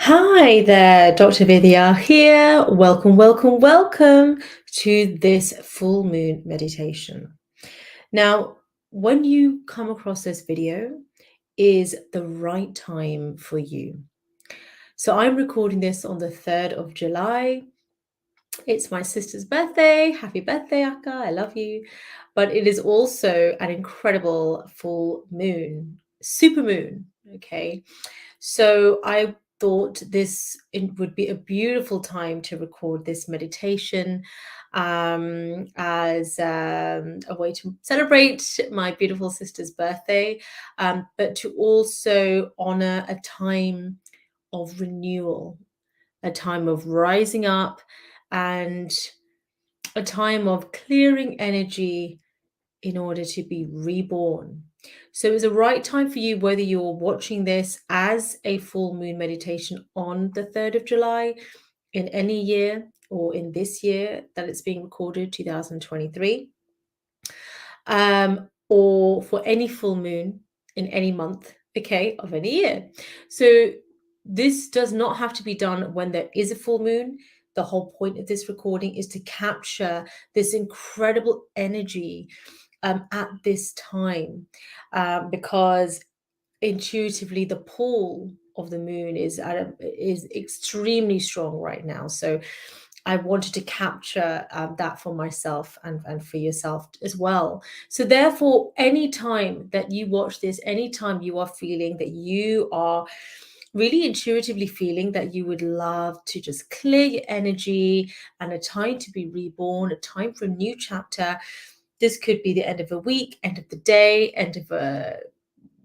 Hi there, Dr. Vidya here. Welcome to this full moon meditation. Now, when you come across this video, is the right time for you. So I'm recording this on the 3rd of July. It's my sister's birthday. Happy birthday, Akka. I love you. But it is also an incredible full moon, super moon. Okay. So I thought it would be a beautiful time to record this meditation as a way to celebrate my beautiful sister's birthday, but to also honor a time of renewal, a time of rising up, and a time of clearing energy in order to be reborn. So it's a right time for you, whether you're watching this as a full moon meditation on the 3rd of July in any year or in this year that it's being recorded, 2023, or for any full moon in any month, okay, of any year. So this does not have to be done when there is a full moon. The whole point of this recording is to capture this incredible energy at this time, because intuitively the pull of the moon is extremely strong right now. So I wanted to capture that for myself and for yourself as well. So therefore, anytime that you watch this, anytime you are feeling that you are really intuitively feeling that you would love to just clear your energy and a time to be reborn, a time for a new chapter. This could be the end of a week, end of the day, end of a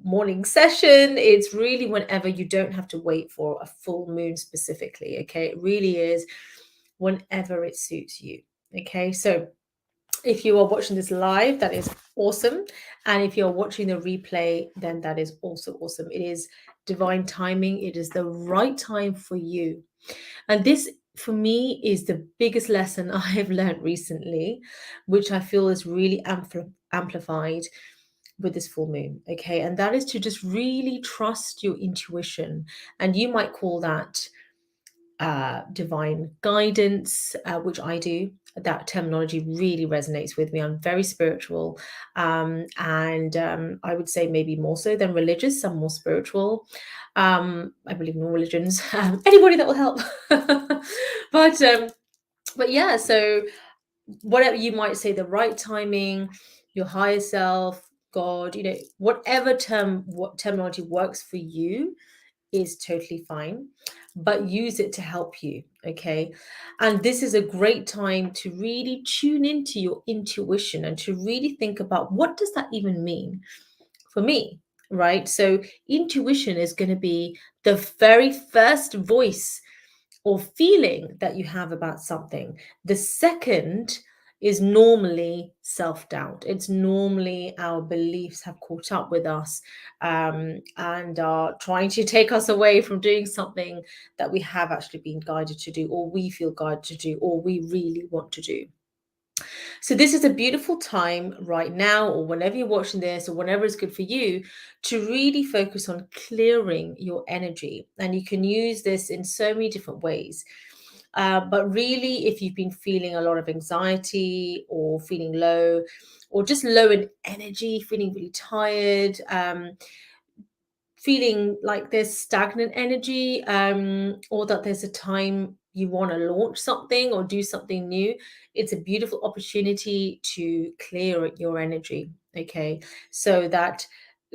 morning session. It's really whenever. You don't have to wait for a full moon specifically. Okay. It really is whenever it suits you. Okay. So if you are watching this live, that is awesome. And if you're watching the replay, then that is also awesome. It is divine timing. It is the right time for you. And this, for me, is the biggest lesson I have learned recently, which I feel is really amplified with this full moon. Okay. And that is to just really trust your intuition. And you might call that divine guidance, which I do. That terminology really resonates with me. I'm very spiritual, and I would say maybe more so than religious. Some more spiritual. I believe in all religions. Anybody that will help. but but yeah. So whatever you might say, the right timing, your higher self, God, whatever what terminology works for you is totally fine, but use it to help you. Okay. And this is a great time to really tune into your intuition and to really think about, what does that even mean for me? Right. So intuition is going to be the very first voice or feeling that you have about something. The second is normally self doubt. It's normally our beliefs have caught up with us, and are trying to take us away from doing something that we have actually been guided to do, or we feel guided to do, or we really want to do. So this is a beautiful time right now, or whenever you're watching this, or whenever is good for you, to really focus on clearing your energy. And you can use this in so many different ways. But really, if you've been feeling a lot of anxiety or feeling low, or just low in energy, feeling really tired, feeling like there's stagnant energy, or that there's a time you want to launch something or do something new, it's a beautiful opportunity to clear your energy. Okay. So that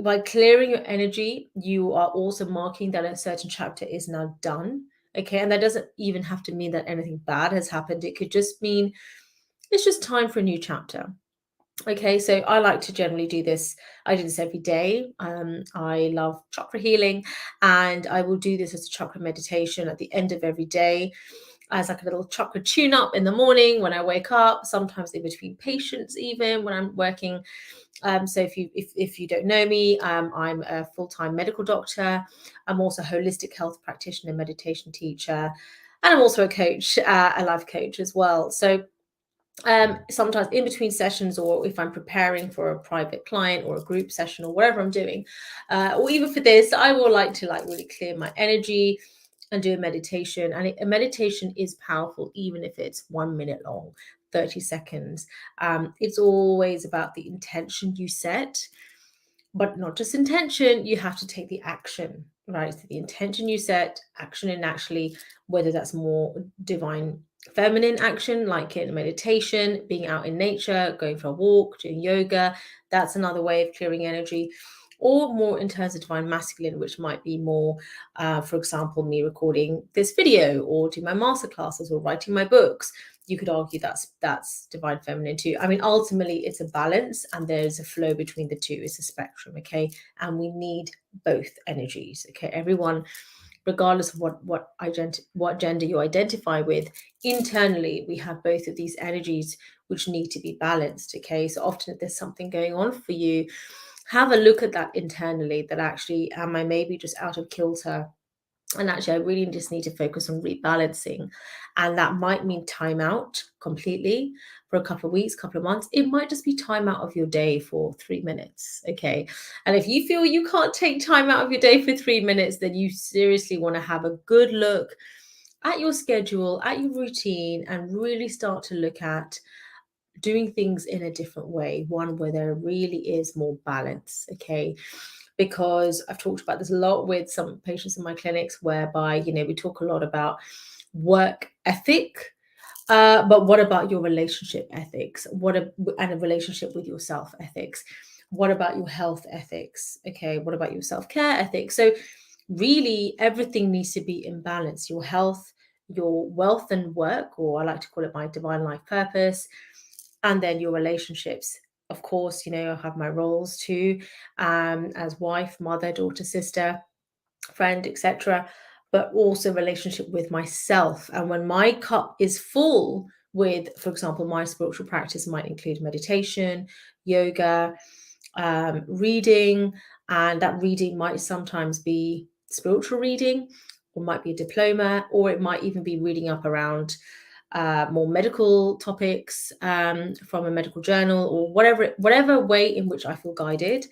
by clearing your energy, you are also marking that a certain chapter is now done. Okay. And that doesn't even have to mean that anything bad has happened. It could just mean it's just time for a new chapter. Okay, so I like to generally do this. I do this every day. I love chakra healing, and I will do this as a chakra meditation at the end of every day, as like a little chakra tune up in the morning when I wake up, sometimes in between patients, even when I'm working. So if you don't know me, I'm a full-time medical doctor. I'm also a holistic health practitioner, meditation teacher, and I'm also a coach, a life coach as well. So sometimes in between sessions, or if I'm preparing for a private client or a group session or whatever I'm doing, or even for this, I will like to really clear my energy, and do a meditation. And a meditation is powerful, even if it's 1 minute long, 30 seconds. It's always about the intention you set, but not just intention, you have to take the action, right? So the intention you set, action, and actually, whether that's more divine feminine action, like in meditation, being out in nature, going for a walk, doing yoga, that's another way of clearing energy. Or more in terms of divine masculine, which might be more, for example, me recording this video or doing my masterclasses or writing my books. You could argue that's divine feminine too. I mean, ultimately, it's a balance, and there's a flow between the two. It's a spectrum, okay? And we need both energies, okay? Everyone, regardless of what gender you identify with, internally we have both of these energies which need to be balanced, okay? So often, if there's something going on for you, have a look at that internally. That actually, am I maybe just out of kilter? And actually, I really just need to focus on rebalancing. And that might mean time out completely for a couple of weeks, couple of months. It might just be time out of your day for 3 minutes. Okay. And if you feel you can't take time out of your day for 3 minutes, then you seriously want to have a good look at your schedule, at your routine, and really start to look at doing things in a different way, one where there really is more balance. Okay. Because I've talked about this a lot with some patients in my clinics, whereby, we talk a lot about work ethic, but what about your relationship ethics? And a relationship with yourself ethics? What about your health ethics? Okay, what about your self-care ethics? So really, everything needs to be in balance. Your health, your wealth and work, or I like to call it my divine life purpose, and then your relationships. Of course, I have my roles too, as wife, mother, daughter, sister, friend, etc., but also relationship with myself. And when my cup is full with, for example, my spiritual practice might include meditation, yoga, reading, and that reading might sometimes be spiritual reading, or might be a diploma, or it might even be reading up around more medical topics, from a medical journal, or whatever way in which I feel guided.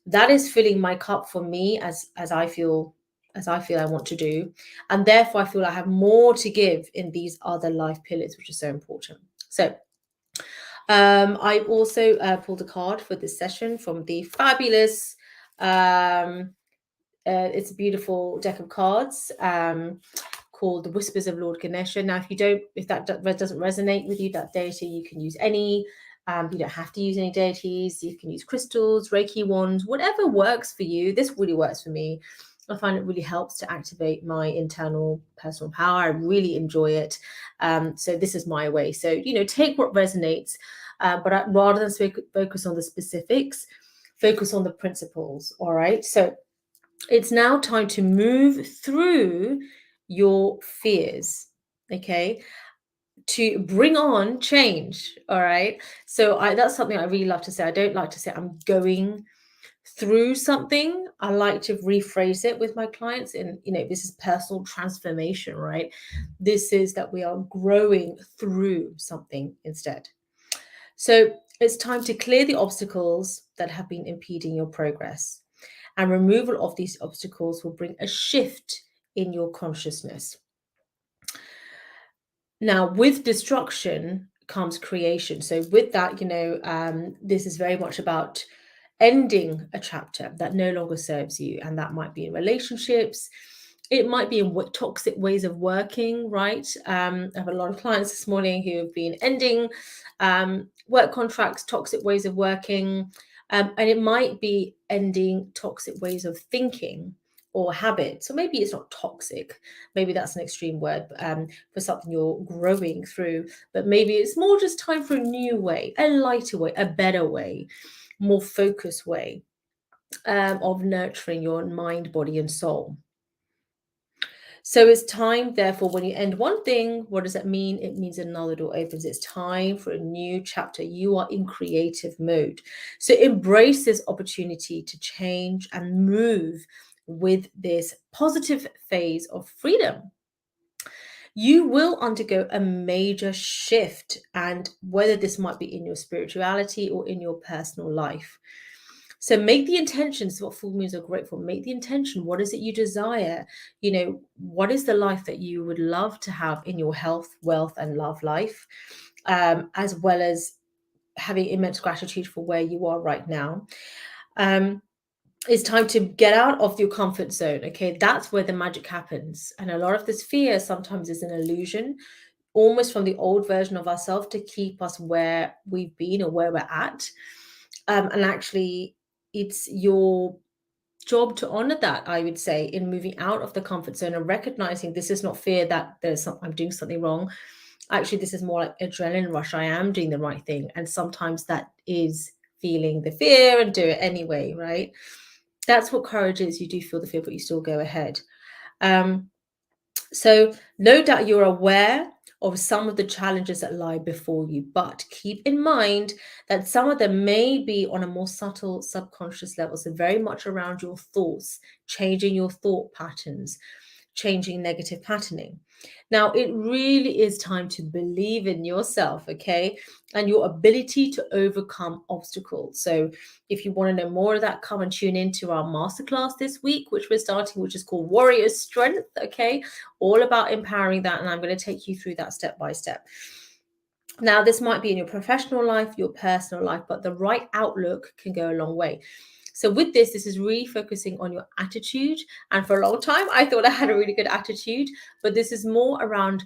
That is filling my cup for me, as I feel I want to do, and therefore I feel I have more to give in these other life pillars, which is so important. So I also pulled a card for this session from the fabulous. It's a beautiful deck of cards, called the Whispers of Lord Ganesha. Now, if that doesn't resonate with you, that deity, you can use any. You don't have to use any deities. You can use crystals, Reiki wands, whatever works for you. This really works for me. I find it really helps to activate my internal personal power. I really enjoy it. So this is my way. So, take what resonates, but rather than focus on the specifics, focus on the principles. All right. So it's now time to move through your fears, okay, to bring on change. All right. So that's something I really love to say. I don't like to say I'm going through something. I like to rephrase it with my clients, and this is personal transformation, right? This is that we are growing through something instead. So it's time to clear the obstacles that have been impeding your progress. And removal of these obstacles will bring a shift in your consciousness. Now, with destruction comes creation. So with that, this is very much about ending a chapter that no longer serves you. And that might be in relationships. It might be in toxic ways of working, right? I have a lot of clients this morning who have been ending work contracts, toxic ways of working. And it might be ending toxic ways of thinking or habits. So maybe it's not toxic. Maybe that's an extreme word, for something you're growing through. But maybe it's more just time for a new way, a lighter way, a better way, more focused way, of nurturing your mind, body, and soul. So it's time, therefore, when you end one thing, what does that mean? It means another door opens. It's time for a new chapter. You are in creative mode. So embrace this opportunity to change and move with this positive phase of freedom. You will undergo a major shift, and whether this might be in your spirituality or in your personal life. So make the intentions, what full moons are great for. Make the intention. What is it you desire? What is the life that you would love to have in your health, wealth, and love life, as well as having immense gratitude for where you are right now. It's time to get out of your comfort zone. Okay, that's where the magic happens. And a lot of this fear sometimes is an illusion, almost from the old version of ourselves to keep us where we've been or where we're at. And actually, it's your job to honor that, I would say, in moving out of the comfort zone and recognizing this is not fear that I'm doing something wrong. Actually, this is more like adrenaline rush. I am doing the right thing. And sometimes that is feeling the fear and do it anyway, right? That's what courage is. You do feel the fear, but you still go ahead. So no doubt you're aware of some of the challenges that lie before you, but keep in mind that some of them may be on a more subtle subconscious level. So very much around your thoughts, changing your thought patterns, changing negative patterning. Now, it really is time to believe in yourself, okay, and your ability to overcome obstacles. So, if you want to know more of that, come and tune into our masterclass this week, which we're starting, which is called Warrior Strength, okay, all about empowering that. And I'm going to take you through that step by step. Now, this might be in your professional life, your personal life, but the right outlook can go a long way. So with this is really focusing on your attitude. And for a long time, I thought I had a really good attitude, but this is more around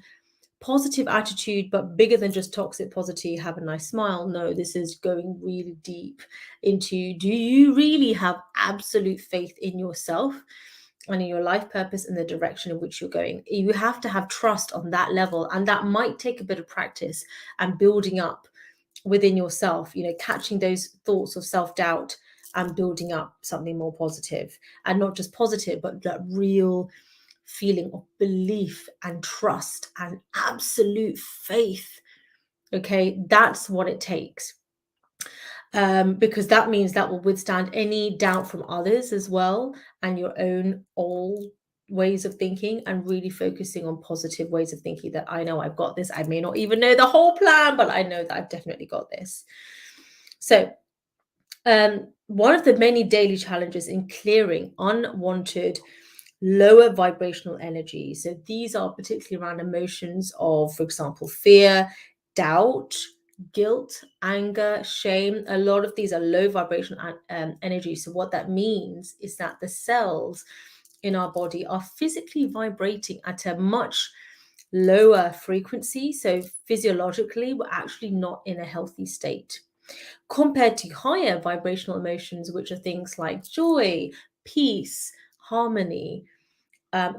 positive attitude, but bigger than just toxic positivity, have a nice smile. No, this is going really deep into, do you really have absolute faith in yourself and in your life purpose and the direction in which you're going? You have to have trust on that level. And that might take a bit of practice and building up within yourself, catching those thoughts of self-doubt and building up something more positive, and not just positive, but that real feeling of belief and trust and absolute faith. Okay, that's what it takes. Because that means that will withstand any doubt from others as well, and your own old ways of thinking, and really focusing on positive ways of thinking that I know I've got this. I may not even know the whole plan, but I know that I've definitely got this. So one of the many daily challenges in clearing unwanted lower vibrational energy. So these are particularly around emotions of, for example, fear, doubt, guilt, anger, shame. A lot of these are low vibrational energy. So what that means is that the cells in our body are physically vibrating at a much lower frequency. So physiologically, we're actually not in a healthy state compared to higher vibrational emotions, which are things like joy, peace, harmony,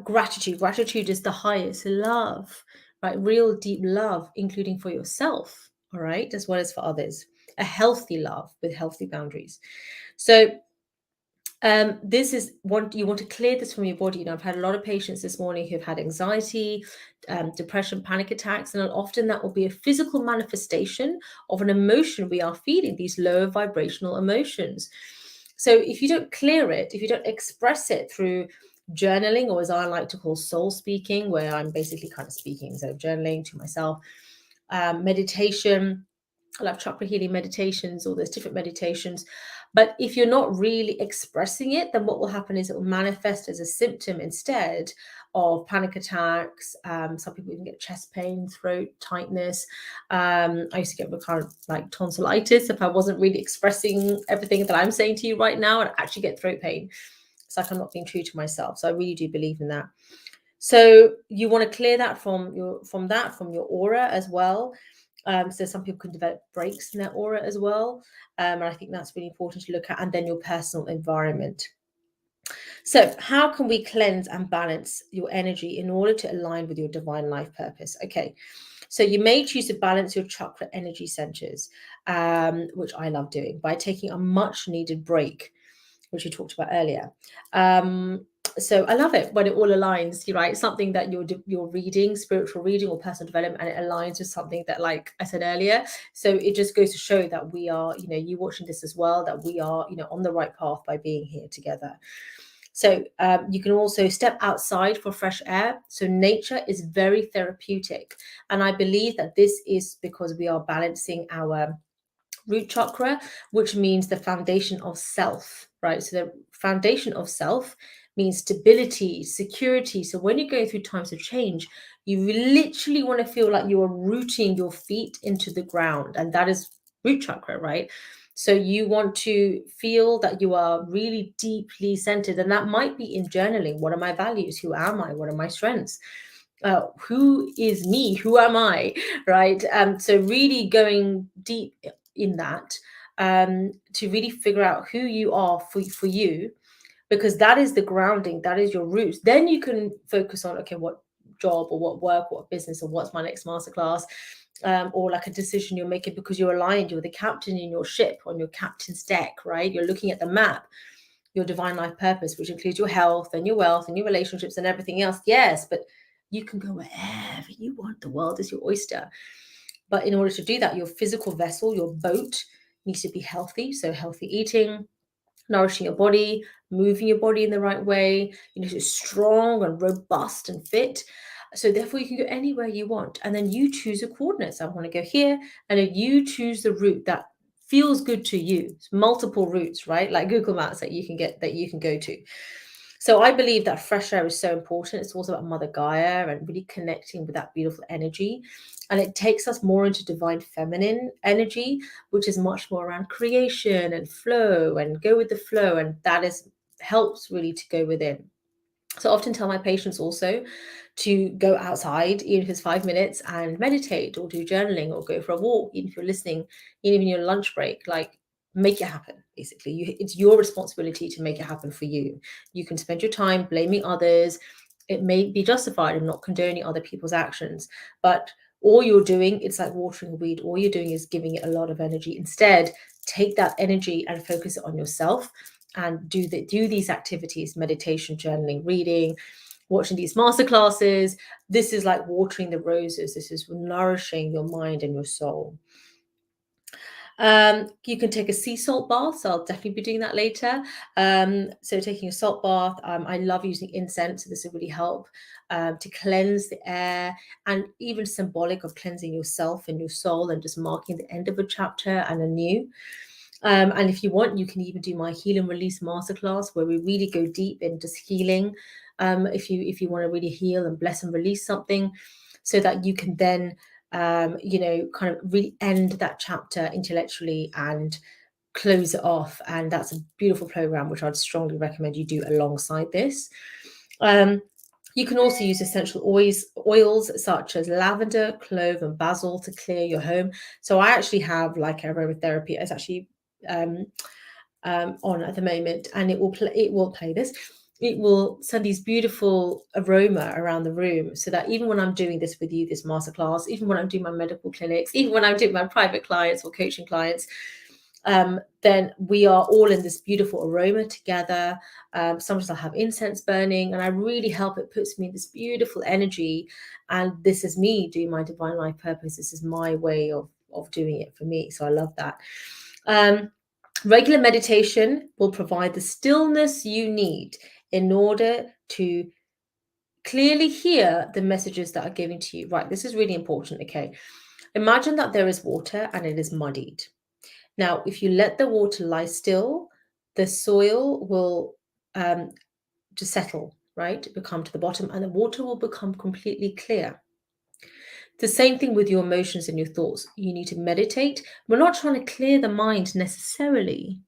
gratitude. Gratitude is the highest. Love, right? Real deep love, including for yourself, all right, as well as for others. A healthy love with healthy boundaries. So this is one, you want to clear this from your body. I've had a lot of patients this morning who've had anxiety, depression, panic attacks, and often that will be a physical manifestation of an emotion we are feeling, these lower vibrational emotions. So if you don't clear it, if you don't express it through journaling, or as I like to call soul speaking, where I'm basically kind of speaking, so journaling to myself, meditation, I love chakra healing meditations, all those different meditations. But if you're not really expressing it, then what will happen is it will manifest as a symptom instead of panic attacks. Some people even get chest pain, throat tightness. I used to get recurrent like tonsillitis if I wasn't really expressing everything that I'm saying to you right now, and actually get throat pain. It's like I'm not being true to myself. So I really do believe in that. So you want to clear that from your aura as well. So some people can develop breaks in their aura as well. And I think that's really important to look at. And then your personal environment. So how can we cleanse and balance your energy in order to align with your divine life purpose? Okay. So you may choose to balance your chakra energy centers, which I love doing, by taking a much needed break, which we talked about earlier. So I love it when it all aligns, right? Something that you're reading, spiritual reading or personal development, and it aligns with something that, like I said earlier. So it just goes to show that we are, you watching this as well, that we are, on the right path by being here together. So you can also step outside for fresh air. So nature is very therapeutic. And I believe that this is because we are balancing our root chakra, which means the foundation of self, right? So the foundation of self means stability, security. So when you're going through times of change, you literally want to feel like you are rooting your feet into the ground, and that is root chakra, right? So you want to feel that you are really deeply centered, and that might be in journaling. What are my values? Who am I? What are my strengths? Who is me? Who am I? Right? So really going deep in that, to really figure out who you are for you, because that is the grounding, that is your roots. Then you can focus on, okay, what job or what work, what business, or what's my next masterclass, or like a decision you're making because you're aligned, you're the captain in your ship on your captain's deck, right? You're looking at the map, your divine life purpose, which includes your health and your wealth and your relationships and everything else. Yes, but you can go wherever you want. The world is your oyster. But in order to do that, your physical vessel, your boat, needs to be healthy. So healthy eating, nourishing your body, moving your body in the right way, so strong and robust and fit. So therefore you can go anywhere you want. And then you choose the coordinates. I want to go here. And then you choose the route that feels good to you. It's multiple routes, right? Like Google Maps that you can get, that you can go to. So I believe that fresh air is so important. It's also about Mother Gaia and really connecting with that beautiful energy. And it takes us more into divine feminine energy, which is much more around creation and flow and go with the flow. And that is helps really to go within. So I often tell my patients also to go outside, even if it's 5 minutes, and meditate or do journaling or go for a walk, even if you're listening, even in your lunch break, like make it happen. Basically, it's your responsibility to make it happen for you. You can spend your time blaming others. It may be justified in not condoning other people's actions, but all you're doing, it's like watering a weed. All you're doing is giving it a lot of energy. Instead, take that energy and focus it on yourself and do these activities: meditation, journaling, reading, watching these masterclasses. This is like watering the roses. This is nourishing your mind and your soul. You can take a sea salt bath, so I'll definitely be doing that later. So taking a salt bath, I love using incense, so this will really help to cleanse the air, and even symbolic of cleansing yourself and your soul and just marking the end of a chapter and a new. And if you want, you can even do my heal and release masterclass, where we really go deep into healing. If you want to really heal and bless and release something, so that you can then kind of really end that chapter intellectually and close it off. And that's a beautiful program, which I'd strongly recommend you do alongside this. You can also use essential oils such as lavender, clove, and basil to clear your home. So I actually have like aromatherapy. It's actually on at the moment, and it will play this. It will send these beautiful aroma around the room, so that even when I'm doing this with you, this masterclass, even when I'm doing my medical clinics, even when I'm doing my private clients or coaching clients, then we are all in this beautiful aroma together. Sometimes I'll have incense burning, and I really help. It puts me in this beautiful energy, and this is me doing my divine life purpose. This is my way of doing it for me. So I love that. Regular meditation will provide the stillness you need in order to clearly hear the messages that are given to you. Right, this is really important. Okay, imagine that there is water and it is muddied. Now, if you let the water lie still, the soil will just settle, right? Become to the bottom, and the water will become completely clear. The same thing with your emotions and your thoughts. You need to meditate. We're not trying to clear the mind necessarily,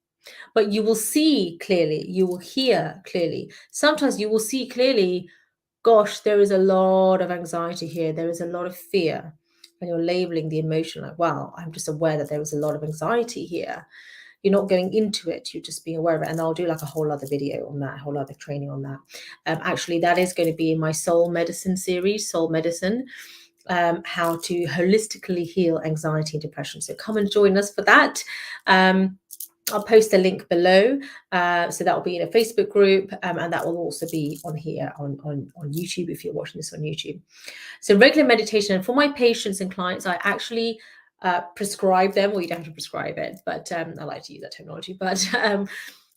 but you will see clearly, you will hear clearly. Sometimes you will see clearly, gosh, there is a lot of anxiety here, there is a lot of fear. And you're labeling the emotion like, wow, I'm just aware that there was a lot of anxiety here. You're not going into it, you're just being aware of it. And I'll do like a whole other video on that, a whole other training on that. Actually, that is going to be in my soul medicine series, Soul Medicine. How to holistically heal anxiety and depression. So come and join us for that. I'll post a link below. So that will be in a Facebook group, and that will also be on here on YouTube if you're watching this on YouTube. So regular meditation. And for my patients and clients, I actually prescribe them, well, you don't have to prescribe it, but I like to use that terminology, but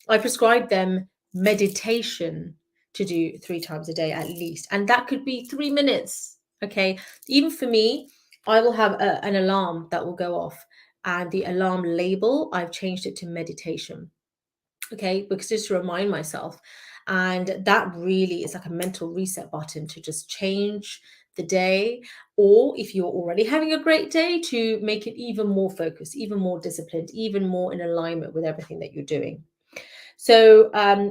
I prescribe them meditation to do 3 times a day at least. And that could be 3 minutes. Okay. Even for me, I will have an alarm that will go off And the alarm label, I've changed it to meditation. Okay, because just to remind myself. And that really is like a mental reset button to just change the day. Or if you're already having a great day, to make it even more focused, even more disciplined, even more in alignment with everything that you're doing. So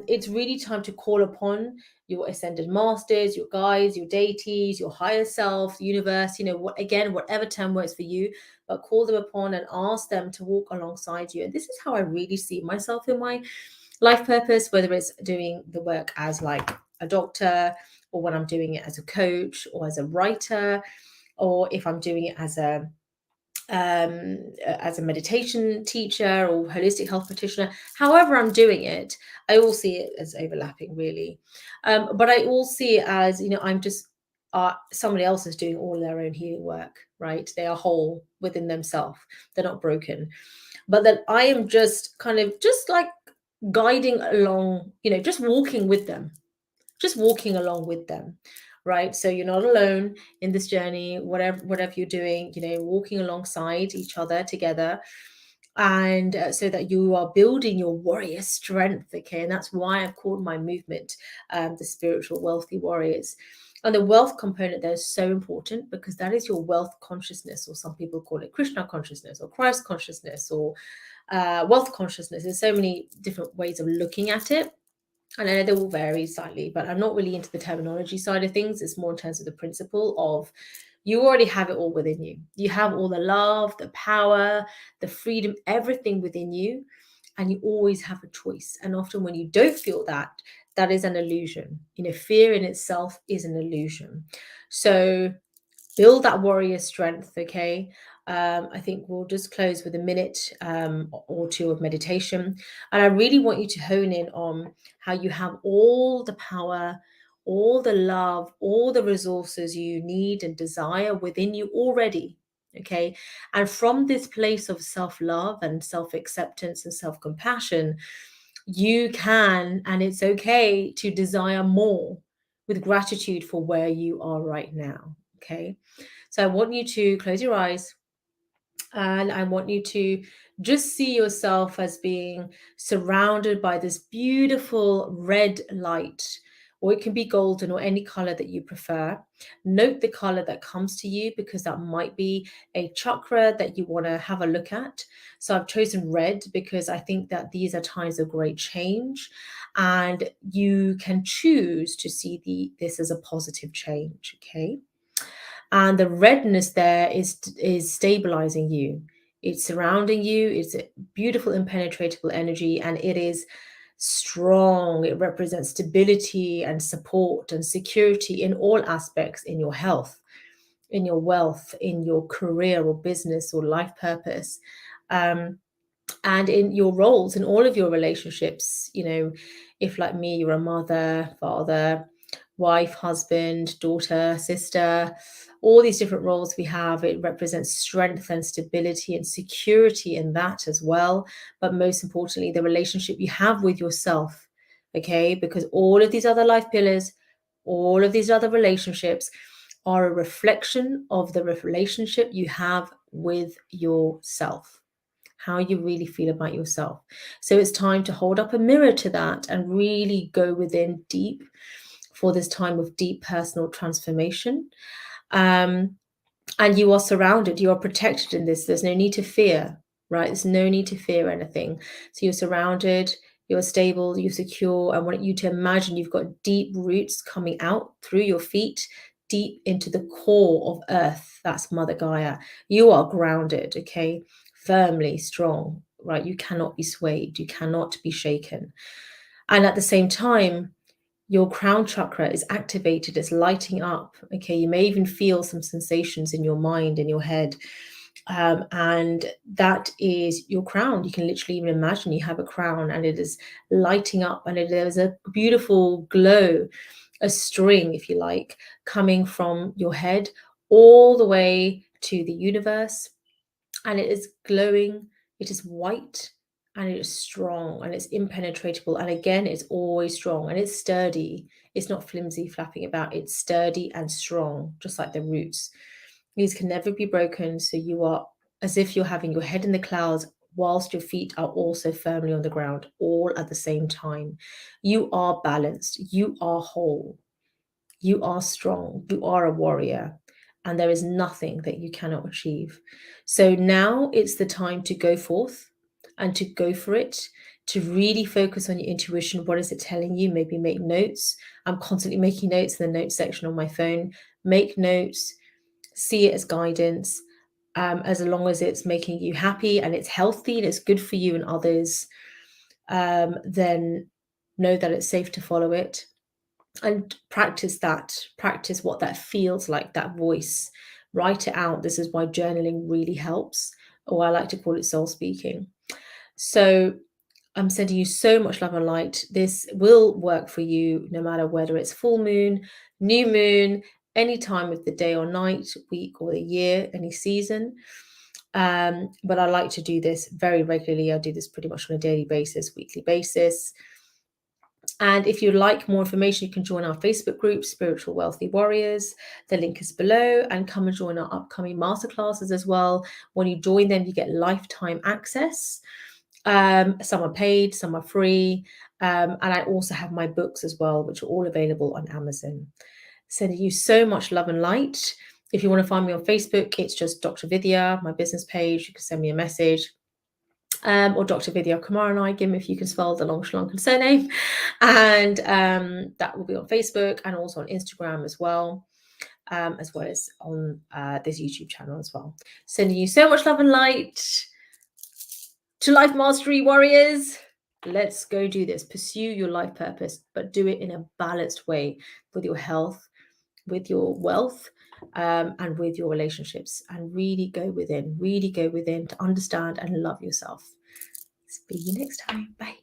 it's really time to call upon your ascended masters, your guides, your deities, your higher self, the universe, what, again, whatever term works for you, but call them upon and ask them to walk alongside you. And this is how I really see myself in my life purpose, whether it's doing the work as like a doctor, or when I'm doing it as a coach or as a writer, or if I'm doing it as a meditation teacher or holistic health practitioner. However I'm doing it, I all see it as overlapping, really. But I all see it as, I'm just somebody else is doing all their own healing work, right? They are whole within themselves. They're not broken. But then I am just kind of just like guiding along, just walking with them, just walking along with them, right? So you're not alone in this journey, whatever you're doing, walking alongside each other together. And so that you are building your warrior strength. Okay, and that's why I've called my movement the spiritual wealthy warriors. And the wealth component there is so important, because that is your wealth consciousness, or some people call it Krishna consciousness or Christ consciousness, or wealth consciousness. There's so many different ways of looking at it. And I know they will vary slightly, but I'm not really into the terminology side of things. It's more in terms of the principle of, you already have it all within you. You have all the love, the power, the freedom, everything within you. And you always have a choice. And often when you don't feel that, that is an illusion. Fear in itself is an illusion. So build that warrior strength. Okay, I think we'll just close with a minute or two of meditation, and I really want you to hone in on how you have all the power, all the love, all the resources you need and desire within you already. Okay, and from this place of self-love and self-acceptance and self-compassion, you can, and it's okay to desire more, with gratitude for where you are right now. Okay, so I want you to close your eyes, and I want you to just see yourself as being surrounded by this beautiful red light, or it can be golden or any color that you prefer. Note the color that comes to you, because that might be a chakra that you want to have a look at. So I've chosen red because I think that these are times of great change, and you can choose to see this as a positive change. Okay, and the redness there is stabilizing you, it's surrounding you, it's a beautiful impenetrable energy, and it is strong. It represents stability and support and security in all aspects, in your health, in your wealth, in your career or business or life purpose, um, and in your roles, in all of your relationships. If like me, you're a mother, father, wife, husband, daughter, sister, all these different roles we have, it represents strength and stability and security in that as well. But most importantly, the relationship you have with yourself. Okay, because all of these other life pillars, all of these other relationships are a reflection of the relationship you have with yourself, how you really feel about yourself. So it's time to hold up a mirror to that and really go within deep for this time of deep personal transformation. Um, and you are surrounded, you are protected in this. There's no need to fear, right? There's no need to fear anything. So you're surrounded, you're stable, you're secure. I want you to imagine you've got deep roots coming out through your feet, deep into the core of earth. That's Mother Gaia. You are grounded, okay? Firmly strong, right? You cannot be swayed, you cannot be shaken. And at the same time, your crown chakra is activated, it's lighting up. Okay, you may even feel some sensations in your mind, in your head. And that is your crown. You can literally even imagine you have a crown and it is lighting up, and there's a beautiful glow, a string, if you like, coming from your head all the way to the universe. And it is glowing, it is white, and it is strong, and it's impenetrable. And again, it's always strong, and it's sturdy. It's not flimsy, flapping about. It's sturdy and strong, just like the roots. These can never be broken. So you are as if you're having your head in the clouds whilst your feet are also firmly on the ground, all at the same time. You are balanced, you are whole, you are strong, you are a warrior, and there is nothing that you cannot achieve. So now it's the time to go forth and to go for it, to really focus on your intuition. What is it telling you? Maybe make notes. I'm constantly making notes in the notes section on my phone. Make notes, see it as guidance. As long as it's making you happy and it's healthy and it's good for you and others, then know that it's safe to follow it, and practice that. Practice what that feels like, that voice. Write it out. This is why journaling really helps, or I like to call it soul speaking. So I'm sending you so much love and light. This will work for you no matter whether it's full moon, new moon, any time of the day or night, week or the year, any season. But I like to do this very regularly. I do this pretty much on a daily basis, weekly basis. And if you'd like more information, you can join our Facebook group, Spiritual Wealthy Warriors. The link is below, and come and join our upcoming masterclasses as well. When you join them, you get lifetime access. Some are paid, some are free. And I also have my books as well, which are all available on Amazon. Sending you so much love and light. If you want to find me on Facebook, it's just Dr. Vidya, my business page. You can send me a message. Or Dr. Vidya Kumaranayagam, if you can spell the long Sri Lankan surname. And that will be on Facebook and also on Instagram as well as on this YouTube channel as well. Sending you so much love and light to Life Mastery Warriors. Let's go do this. Pursue your life purpose, but do it in a balanced way with your health, with your wealth, and with your relationships, and really go within to understand and love yourself. See you next time. Bye.